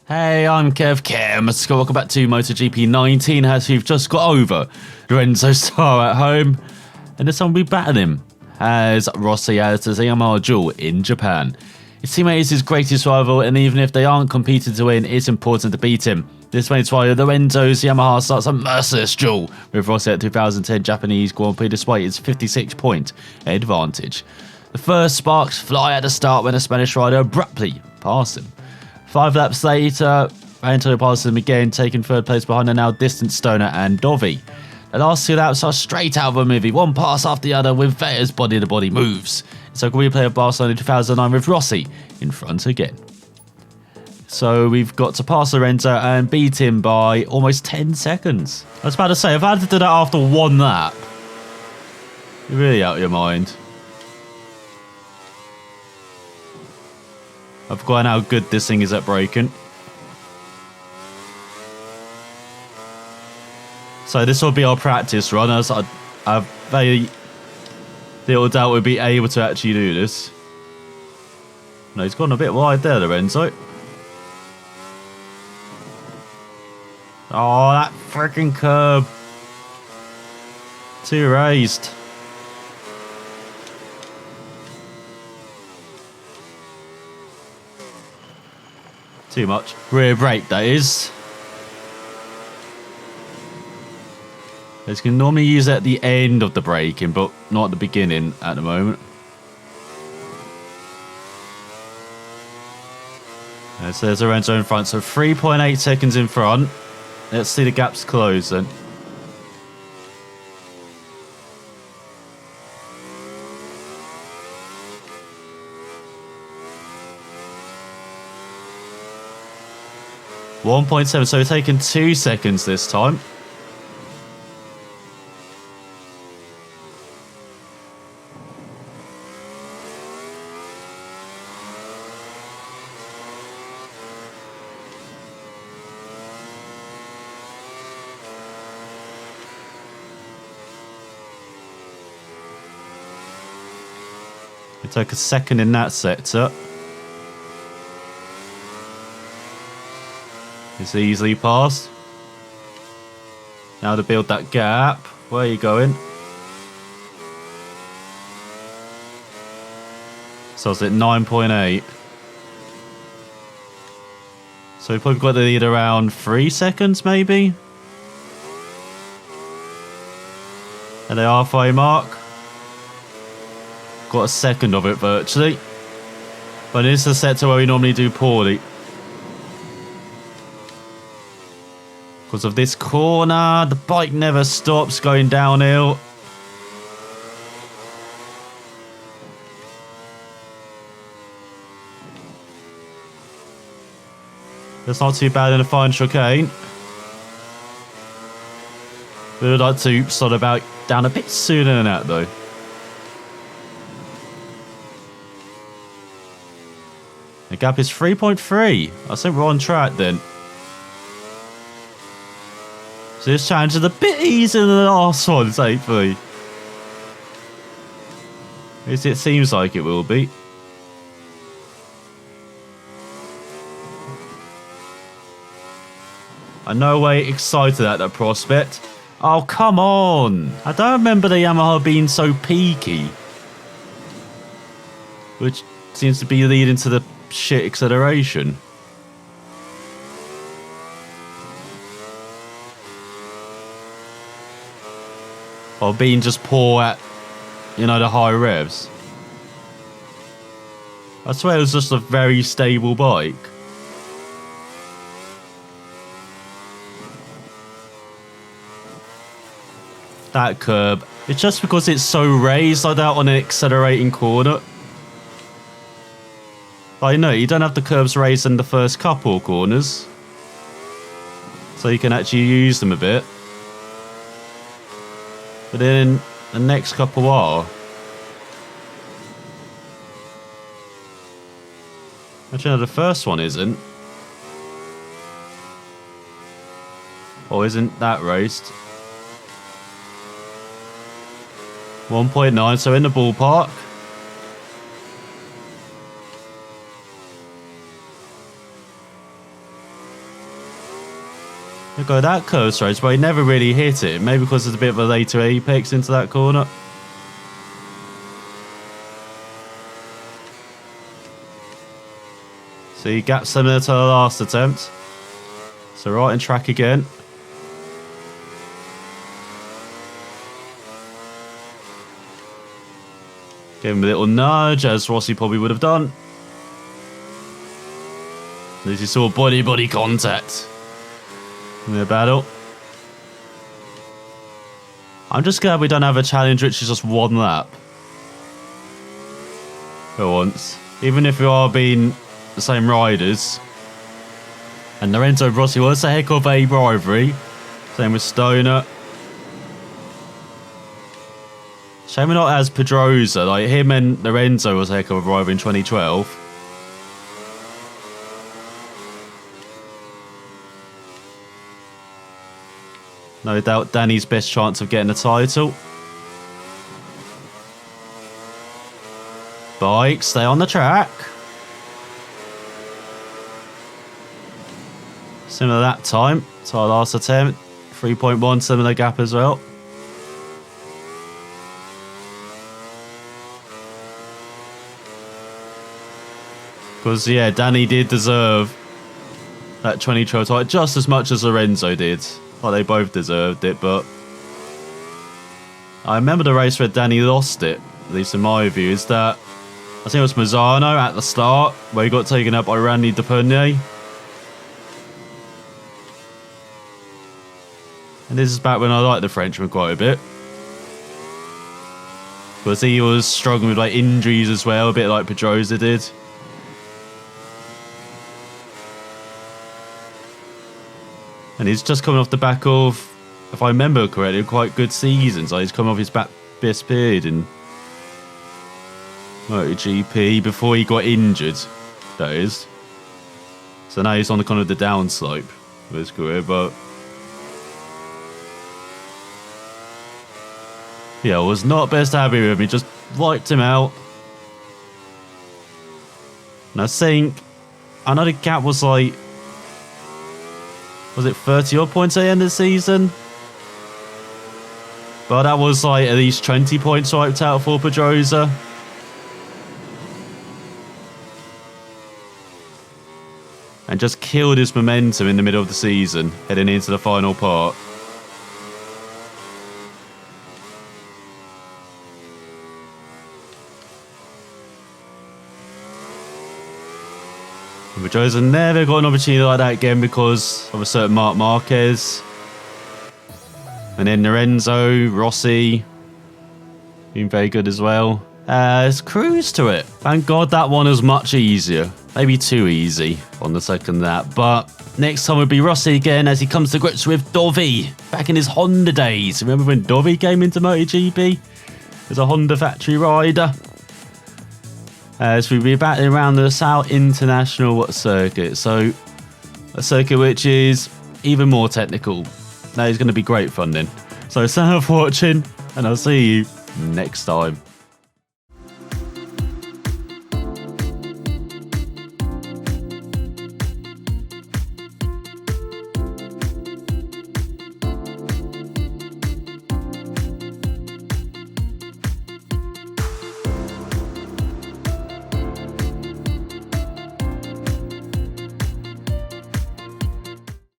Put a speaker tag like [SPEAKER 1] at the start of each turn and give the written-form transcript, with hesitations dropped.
[SPEAKER 1] Hey, I'm Kev Kim. Welcome back to MotoGP 19 as we've just got over Lorenzo star at home. And this time we'll be battling him as Rossi as the Yamaha Duel in Japan. His teammate is his greatest rival, and even if they aren't competing to win, it's important to beat him. This makes why Lorenzo's Yamaha starts a merciless duel with Rossi at 2010 Japanese Grand Prix despite its 56-point advantage. The first sparks fly at the start when a Spanish rider abruptly passed him. 5 laps later, Antonio passes him again, taking third place behind the now distant Stoner and Dovi. The last 2 laps are straight out of a movie, one pass after the other with Vettel's body-to-body moves. It's a replay of Barcelona 2009 with Rossi in front again. So we've got to pass Lorenzo and beat him by almost 10 seconds. I was about to say, if I had to do that after 1 lap, you're really out of your mind. I've forgotten how good this thing is at braking. So this will be our practice run, as I have very little doubt we'll be able to actually do this. No, he's gone a bit wide there, Lorenzo. Oh, that freaking curb. Too raised. Too much. Rear brake, that is. You can normally use it at the end of the braking, but not at the beginning at the moment. So there's Lorenzo in front, so 3.8 seconds in front. Let's see the gaps close then. .7, so we're taking 2 seconds this time. We took a second in that sector. It's easily passed. Now to build that gap. Where are you going? So it's at 9.8. So we've probably got to lead around 3 seconds maybe. At the halfway mark. Got a second of it virtually. But it's the sector where we normally do poorly. Because of this corner, the bike never stops going downhill. That's not too bad in a fine chicane. We would like to sort about down a bit sooner than that though. The gap is 3.3. I think we're on track then. So this challenge is a bit easier than the last one, thankfully. At least it seems like it will be. I'm no way excited at that prospect. Oh, come on. I don't remember the Yamaha being so peaky. Which seems to be leading to the shit acceleration. Or being just poor at, you know, the high revs. I swear it was just a very stable bike. That curb. It's just because it's so raised like that on an accelerating corner. Like, no, you don't have the curbs raised in the first couple of corners. So you can actually use them a bit. But then the next couple are. Actually, no, the first one isn't. Or isn't that raised? 1.9, so in the ballpark. Look at that curve straight, but he never really hit it. Maybe because there's a bit of a later apex into that corner. See, gap similar to the last attempt. So right in track again. Give him a little nudge, as Rossi probably would have done. As you saw body contact in the battle. I'm just glad we don't have a challenge which is just one lap. For once. Even if we are being the same riders. And Lorenzo and Rossi was a heck of a rivalry. Same with Stoner. Shame we're not as Pedrosa. Like him and Lorenzo was a heck of a rivalry in 2012. No doubt Danny's best chance of getting a title. Bike, stay on the track. Similar that time to our last attempt. 3.1, similar gap as well. Because, yeah, Danny did deserve that 2012 title just as much as Lorenzo did. Well, they both deserved it, but I remember the race where Danny lost it, at least in my view, is that I think it was Mazzano at the start, where he got taken up by Randy Depurnier. And this is back when I liked the Frenchman quite a bit. Because he was struggling with like injuries as well, a bit like Pedrosa did. And he's just coming off the back of, if I remember correctly, quite good seasons. Like he's coming off his best period in MotoGP before he got injured, that is. So now he's on the kind of the downslope of his career, but yeah, I was not best happy with him. He just wiped him out. And I think, I know the gap was like, was it 30 odd points at the end of the season? But that was like at least 20 points wiped out for Pedrosa. And just killed his momentum in the middle of the season, heading into the final part. Pedrosa never got an opportunity like that again because of a certain Marc Marquez. And then Lorenzo, Rossi, been very good as well. Let's cruise to it. Thank God that one was much easier. Maybe too easy on the second lap. But next time will be Rossi again as he comes to grips with Dovi. Back in his Honda days. Remember when Dovi came into MotoGP? As a Honda factory rider. As we'll be battling around the South International circuit. So, a circuit which is even more technical. That is going to be great fun then. So, thanks for watching, and I'll see you next time.